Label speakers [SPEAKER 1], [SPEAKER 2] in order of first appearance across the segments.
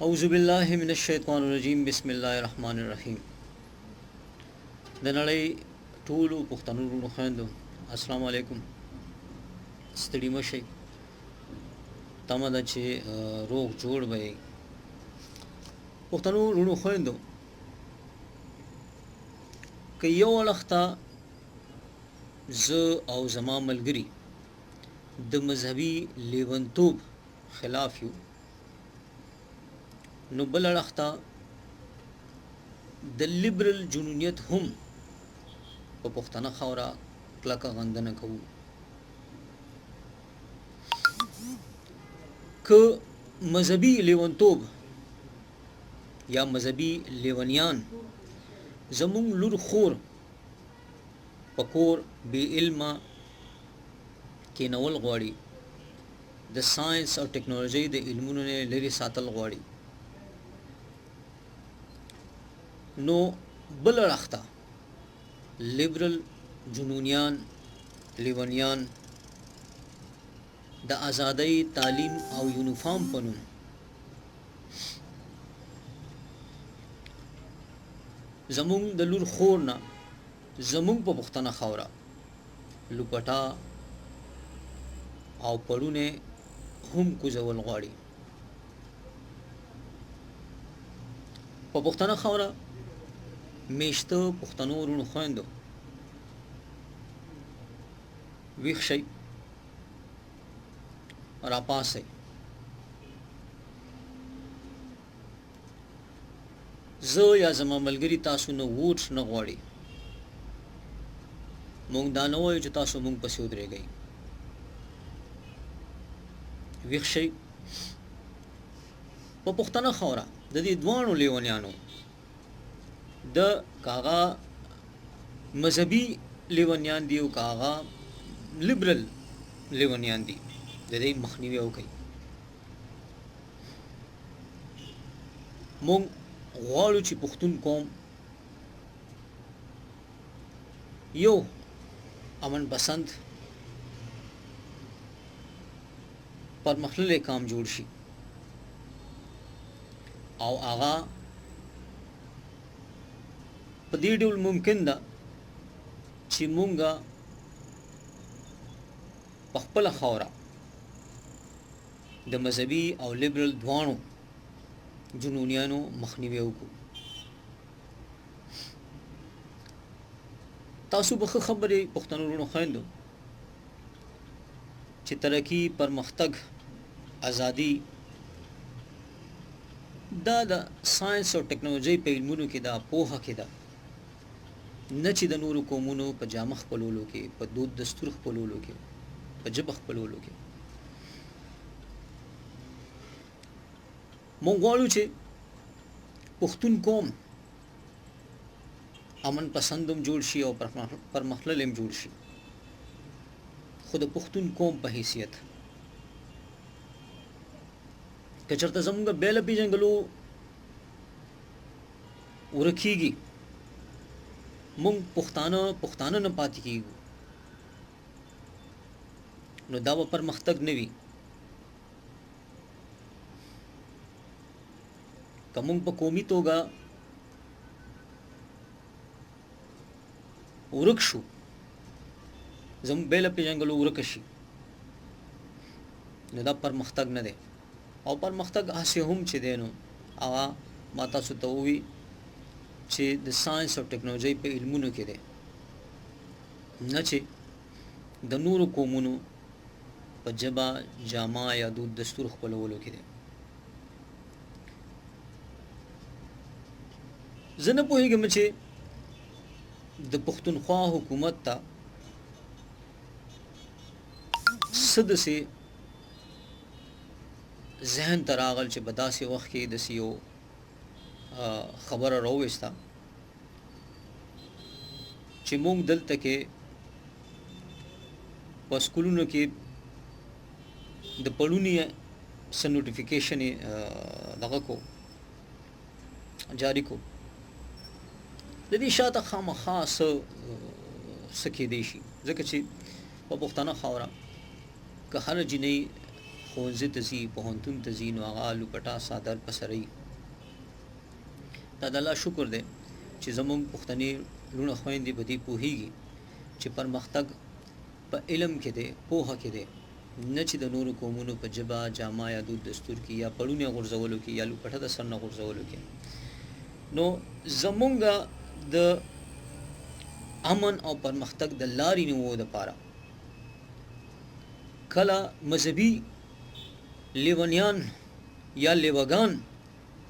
[SPEAKER 1] اعوذ بالله من الشیطان الرجیم بسم الله الرحمن الرحیم. د نړۍ ټولو پښتنو وروڼو خویندو السلام علیکم. ستړي مشئ، تمه ده چې روغ جوړ به یې. پښتنو وروڼو خویندو، که یو اړخته زه او زما ملګري د مذهبي لیونتوب خلاف یو، نو بل اړخته د لیبرل جنونیت هم په پښتنه خاوره کلکه غندنه کوو. که مذهبي لیونتوب یا مذهبي لیونیان زمونږ لور خور په کور بې علمه کېنول غواړي، د ساینس او ټکنالوژۍ د علمونو نه لرې ساتل غواړي، نو بل اړخته لیبرل جنونیان لیونیان د ازادۍ تعلیم او یونیفارم په نوم زمونږ د لور خور نه زمونږ په پښتنه خاوره لوپټا او پړونه هم کوزول غواړي. په پښتنه خاوره میشته پښتنو وروڼو خویندو ویښ شئ، راپاسئ. زه یا زما ملګري تاسو نه ووټ نه غواړي، مونږ دا نه وایو چې تاسو مونږ پسې ودرېږئ. ویښ شئ. په پښتنه خاوره د دې دواړو لیونیانو د کاغه مذهبي لیونیان دی او کاغه لیبرل لیونیان دی، د دې مخنیوي وکړي. مونږ غواړو چې پښتون قوم یو امن پسند پرمختللی قام جوړ شي او هغه په دې ډول ممکن ده چې مونږه په خپله خاوره د مذهبي او لیبرل دواړو جنونیانو مخنیوي وکړو. تاسو به ښه خبرې پښتنو وروڼو خویندو چې ترقي پرمختګ ازادي دا د ساینس او ټکنالوژۍ په علمونو کې دا پوهه کې ده، نه چې د نورو قومونو په جامه خپلولو کې، په دود دستور خپلولو کې، په ژبه خپلولو کې. مونږ غواړو چې پښتون قوم امن پسندم جوړ شي او پرمختللی هم جوړ شي، خو د پښتون قوم په حیثیت که چېرته زموږ بیله پېژنګلو ورکېږي، مونږ پښتانه نه پاتې کېږو، نو دا به پرمختګ نه وي. که مونږ په قومي توګه ورک شو، زموږ بیله پېژنګلو ورکه شي، نو دا پرمختګ نه دی. او پرمختګ هسې هم چې دی نو هغه ما تاسو ته ووي چې د ساینس او ټکنالوژۍ په علمونو کې دی، نه چې د نورو قومونو په ژبه جامه یا دود دستور خپلولو کې دی. زه نه پوهېږم چې د پښتونخوا حکومت ته څه داسې ذهن ته راغل چې په داسې وخت کې داسې یو خبره راوویسته چې مونږ دلته کې په سکولونو کې د پړونې څه نوټیفیکیشن دغه کو جاری کو. د دې شاته خامخا څه کېدی شي، ځکه چې په پښتنه خاوره که هر جنۍ ښوونځي ته ځي پوهنتون ته ځي نو هغه لوپټا څادر په سر وي. دا د الله شکر دی چې زموږ پښتني لوڼه خویندې په دې پوهیږي چې پرمختګ په علم کې دی، پوهه کې دی، نه چې د نورو قومونو په ژبه جامه یا دود دستور کې یا پړونې غورځولو کې یا لوپټه د سر نه غورځولو کې. نو زمونږ د امن او پرمختګ د لارې نیولو دپاره کله مذهبي لیونیان یا لیوګان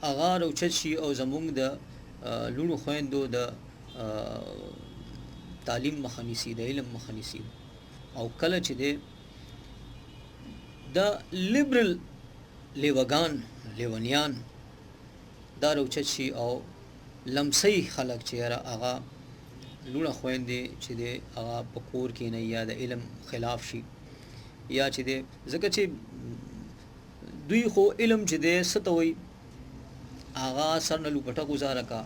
[SPEAKER 1] هغه راوچت شي او زمونږ د لوڼو خویندو د تعلیم مخه نیسي، د علم مخه نیسي، او کله چې دی د لیبرل لیوګان لیونیان دا راوچت شي او لمسی خلک چې یاره هغه لوڼه خویندې چې دی هغه په کور کې نه یا د علم خلاف شي یا چې دی ځکه چې دوی خو علم چې دی څه ته وایي هغه سر نه لوپټه ګزاره کا،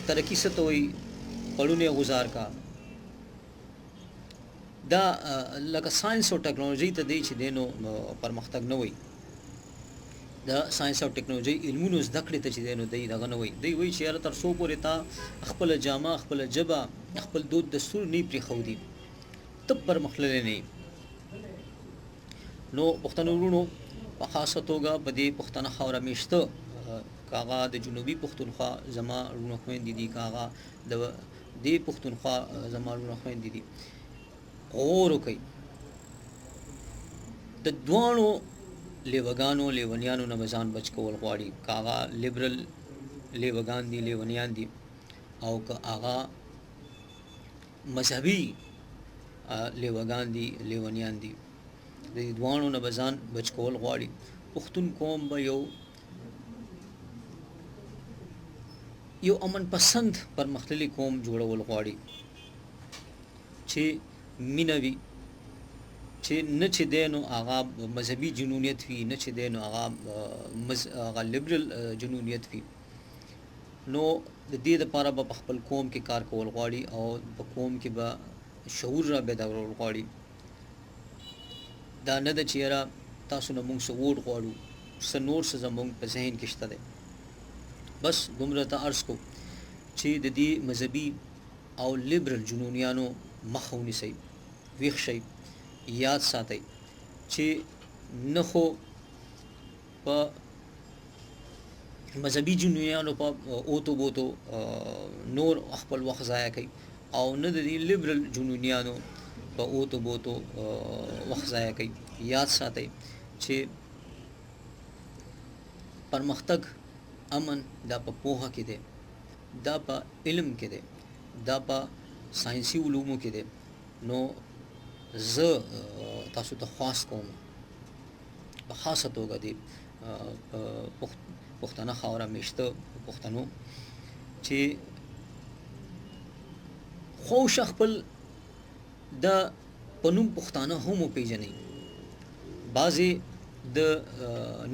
[SPEAKER 1] ترقي څه ته وایي پړونې ګزار کا. دا لکه ساينس او ټکنالوژي ته دی چې دی نو پرمختګ نه وایي. د ساينس او ټکنالوژي علمونو زده کړې ته چې دی نو دی دغه نه وایي. دی وایي چې یاره تر څو پورې تا خپله جامه خپله ژبه خپل دود دستور نه پرېښودي ته پرمختللی نه یې. نو پښتنو وروڼو په خاصه توګه په دې پښتنه خاوره میشته که هغه د جنوبي پښتونخوا زما وروڼه خویندې دي که هغه د دې پښتونخوا زما وروڼه خویندې دي، غور وکئ د دواړو لیوګانو لیونیانو نه به ځان بچ کول غواړي. که هغه لیبرل لیوګان دي لیونیان دي او که هغه مذهبي لیوګان دي لیونیان دي، د دې دواړو نه به ځان بچ کول غواړي. پښتون قوم به یو امن پسند پرمختللی قوم جوړول غواړي چې مینه وي، چې نه چې دی نو هغه مذهبي جنونیت وي، نه چې دی نو هغه لیبرل جنونیت وي. نو د دې دپاره به په خپل قوم کې کار کول غواړي او په قوم کې به شعور را بیدارول غواړي. دا نه ده چې یاره تاسو نه مونږ څه ووټ غواړو، څه نور څه زمونږ په ذهن کې شته دی. بس دومره ته عرض کو چې د دې مذهبي او لیبرل جنونیانو مخه ونیسئ، ویښ شئ، یاد ساتئ چې نه خو په مذهبي جنونیانو په اوتو بوتو نور خپل وخت ضایع کوي او نه د دې لیبرل جنونیانو په اوتو بوتو وخت ضایع کوي. یاد ساتئ چې پرمختګ امن دا په پوهه کې دی، دا په علم کې دی، دا په ساینسي علومو کې دی. نو زه تاسو ته خواست کوم په خاصه توګه دی پښتنه خاوره میشته پښتنو چې خوش خپل د پنوم پښتانه هم وپېژنئ. بعضې د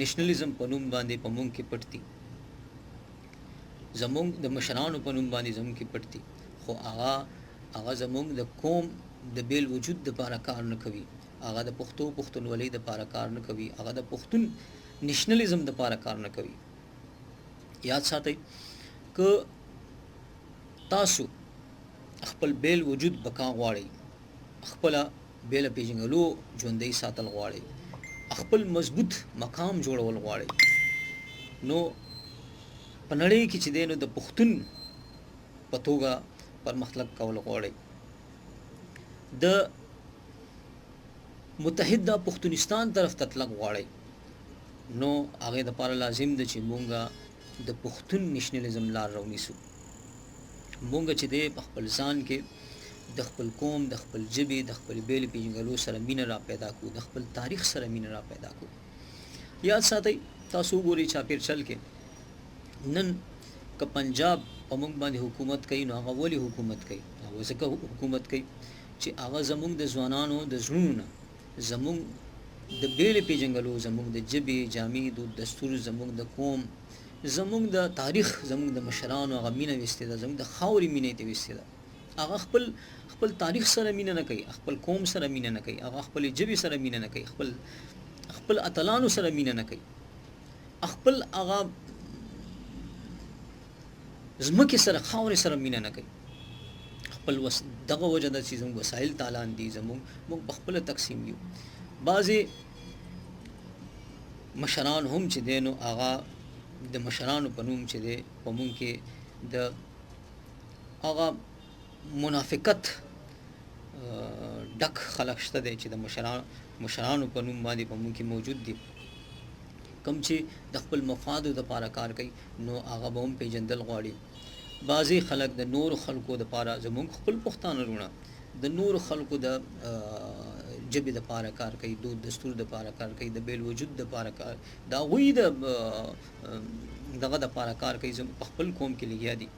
[SPEAKER 1] نیشنلیزم په نوم باندې په مونږ کې پټ دي، زمونږ د مشرانو په نوم باندې زمونږ کې پټ دي، خو هغه زمونږ د قوم د بیل وجود دپاره کار نه کوي، هغه د پښتو پښتونولۍ دپاره کار نه کوي، هغه د پښتون نیشنلیزم دپاره کار نه کوي. یاد ساتئ که تاسو خپل بیل وجود بقا غواړئ، خپله بیله پیژنګلو ژوندۍ ساتل غواړئ، خپل مضبوط مقام جوړول غواړئ، نو په نړۍ کې چې دی نو د پښتون په توګه پرمختګ کول غواړئ، د متحده پښتونستان طرف ته تلک غواړئ، نو هغې دپاره لازم ده چې مونږ د پښتون نیشنلیزم لار راونیسو. مونږ چې دی په خپل ځان کې د خپل قوم، د خپل ژبې، د خپل بیلې پیژنګلو سره مینه را پیدا کړو، د خپل تاریخ سره مینه را پیدا کړو. یاد ساتئ تاسو وګورئ چاپېرچل کې نن که پنجاب په موږ باندې حکومت کوي نو هغه ولې حکومت کوي؟ هغه ځکه حکومت کوي چې هغه زموږ د ځوانانو د زړونو نه زموږ د بیلې پیژنګلو، زموږ د ژبې جامې دود دستور، زموږ د قوم، زموږ د تاریخ، زموږ د مشرانو هغه مینه ویستې ده، زموږ د خاورې مینه یې ویستې ده. هغه خپل تاریخ سره مینه نه کوي، خپل قوم سره مینه نه کوي، هغه خپل ژبې سره مینه نه کوي، خپل خپل اتلانو سره مینه نه کوي، خپل هغه زمکه سره خاورې سره مینه نه کوي، خپل دغه وجه د چې زموږ وسایل تالان دي، موږ په خپل تقسیم یو. بعضې مشران هم چې دی نو هغه د مشرانو په نوم چې دی په مونږ کې د هغه منافقت ډک خلق شته دی چې د مشرانو په نوم باندې په مونږ کې موجود دي، کم چې د خپل مفادو دپاره کار کوي نو هغه به هم پیژندل غواړي. بعضې خلک د نورو خلکو دپاره زموږ خپل پښتانه وروڼه د نورو خلکو د ژبې دپاره کار کوي، دود دستور دپاره کار کوي، د بیل وجود دپاره کار، د هغوی د دغه دپاره کار کوي. زموږ په خپل قوم کې لګیا دي،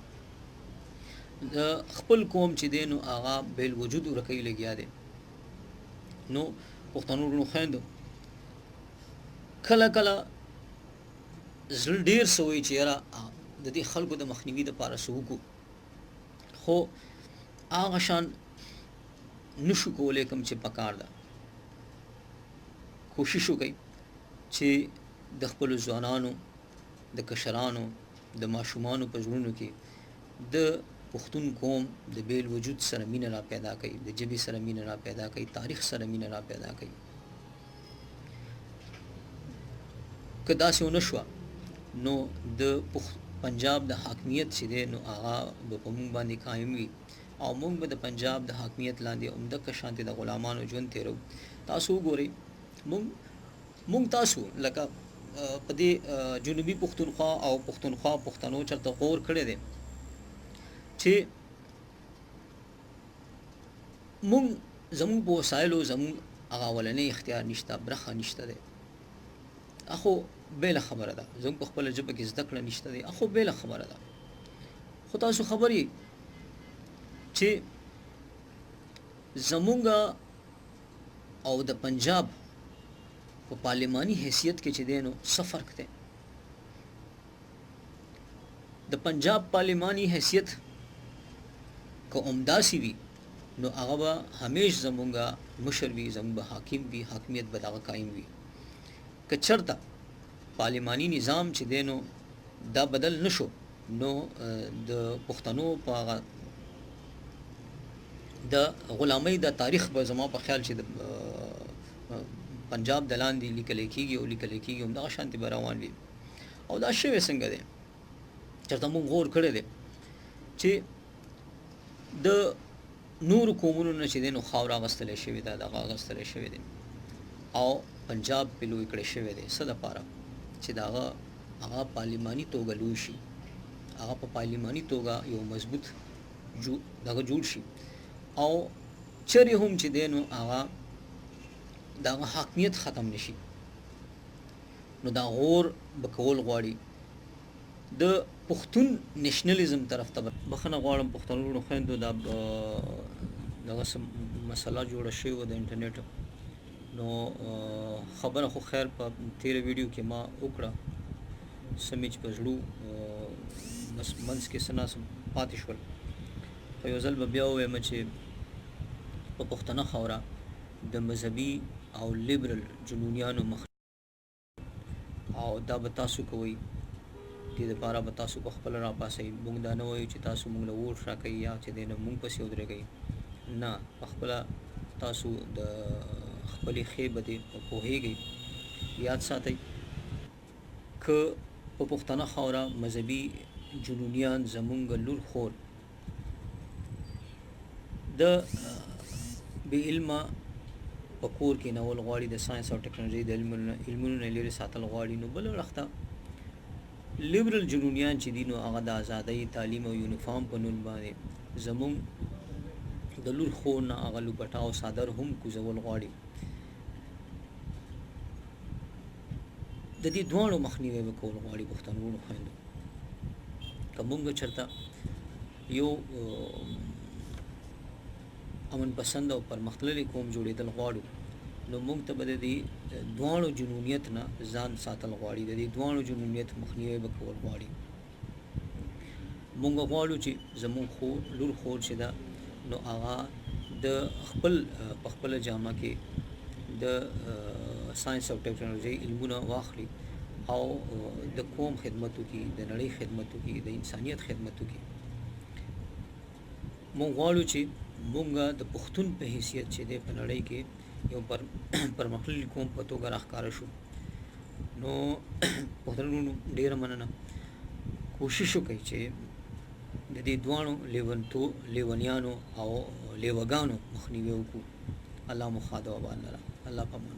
[SPEAKER 1] د خپل قوم چې دی نو هغه بیل وجود ورکوي لګیا دی. نو پښتنو وروڼو خویندو کله کله زړه ډېر څه وایي چې یاره د دې خلکو د مخنیوي دپاره څه وکړو، خو هغه شان نشو کولی کوم چې پکار ده. کوشش وکړئ چې د خپلو ځوانانو، د کشرانو، د ماشومانو په زړونو کې د پښتون قوم د بیل وجود سره مینه را پیدا کړئ، د ژبې سره مینه را پیدا کړئ، تاریخ سره مینه را پیدا کړئ. که داسې ونه شوه نو د پنجاب د حاکمیت چې دی نو هغه به په موږ باندې قایم وي او موږ به د پنجاب د حاکمیت لاندې همدغه شانتې د غلامانو ژوند تېرو. تاسو وګورئ موږ تاسو لکه په دې جنوبي پښتونخوا او پښتونخوا پښتنو چېرته غور کړی دی چې زموږ په وسایلو زموږ هغه اولنی اختیار نشته، برخه نشته دی، اخو بیله خبره ده. زموږ په خپله ژبه کې زده کړه نشته دی، اخو بیله خبره ده. خو تاسو خبر یې چې زموږ او د پنجاب په پارلماني حیثیت کې چې دی نو څه فرق دی. د پنجاب پارلماني حیثیت که همداسې وي نو هغه به همیش زموږ مشر وي، زموږ به حاکم وي، حاکمیت به دغه قایم وي. که چېرته پارلماني نظام چې دی نو دا بدل نشو نو د پښتنو په هغه د غلامۍ د تاریخ به زما په خیال چې د پنجاب د لاندې لیکل کېږي او لیکل کېږي همدغه شانتې به روان وي. او دا شوی څنګه دی چېرته مونږ غور کړی دی چې د نورو قومونو نه چې دی نو خاوره اخیستلی شوې ده، دغه اخیستلی شوی دی او پنجاب پې لوی کړی شوی دی. څه دپاره چې د هغه پارلماني توګه لوی شي، هغه په پارلماني توګه یو مضبوط دغه جوړ شي او چرې هم چې دی نو هغه د هغه حاکمیت ختم نشي. نو دا غور به کول غواړي د پښتون نیشنلیزم طرف ته. بخښنه غواړم پښتنو وروڼو خویندو، دا دغه مسله جوړه شوې وه د انټرنیټ، نو خبره خو خیر په تیره ویډیو کې ما وکړه، څه مې چې په زړو بس منځ کې څه ناسم پاتې شول. خو یو ځل به بیا ووایم چې په پښتنه خاوره د مذهبي او لیبرل جنونیانو مخ او دا به تاسو کوئ، دې دپاره به تاسو په خپله راپاڅئ. موږ دا نه وایو چې تاسو موږ له ووټ راکوئ یا چې دی نه موږ پسې ودرېږئ، نه، په خپله تاسو د خپلې ښې بدې پوهېږئ. یاد ساتئ که په پښتنه خاوره مذهبي جنونیان زمونږ لور خور د بې علمه په کور کې نول غواړي، د ساینس او ټکنالوژۍ د علمونو نه لرې ساتل غواړي، نو بله وخته لیبرل جنونیان چې دي نو هغه د ازادۍ، تعلیم او یونیفارم په نوم باندې زمونږ د لور خور نه هغه لوپټه او څادر هم کوزول غواړي. د دې دواړو مخنیوی به کول غواړي پښتنو وروڼو خویندو. که موږ چېرته یو امن پسند او پرمختللی قوم جوړېدل غواړو نو موږ ته به د دې دواړو جنونیت نه ځان ساتل غواړي، د دې دواړو جنونیت مخنیوی به کول غواړي. موږ غواړو چې زموږ لور خور چې ده نو هغه د په خپله جامه کې د ساينس او ټیکنالوژي علمونه واخلي او د قوم خدمت وکړي، د نړۍ خدمت وکړي، د انسانیت خدمت وکړي. مونږ غواړو چې مونږه د پښتون په حیثیت چې د په نړۍ کې یو پرمختللی قوم په توګه راښکاره شو. نو پښتنونو ډیره مننه، کوشش وکړئ چې د دې دوانو لیونیانو او لیوګانو مخنیوي وکړو. الله مو خاده و الله پامان.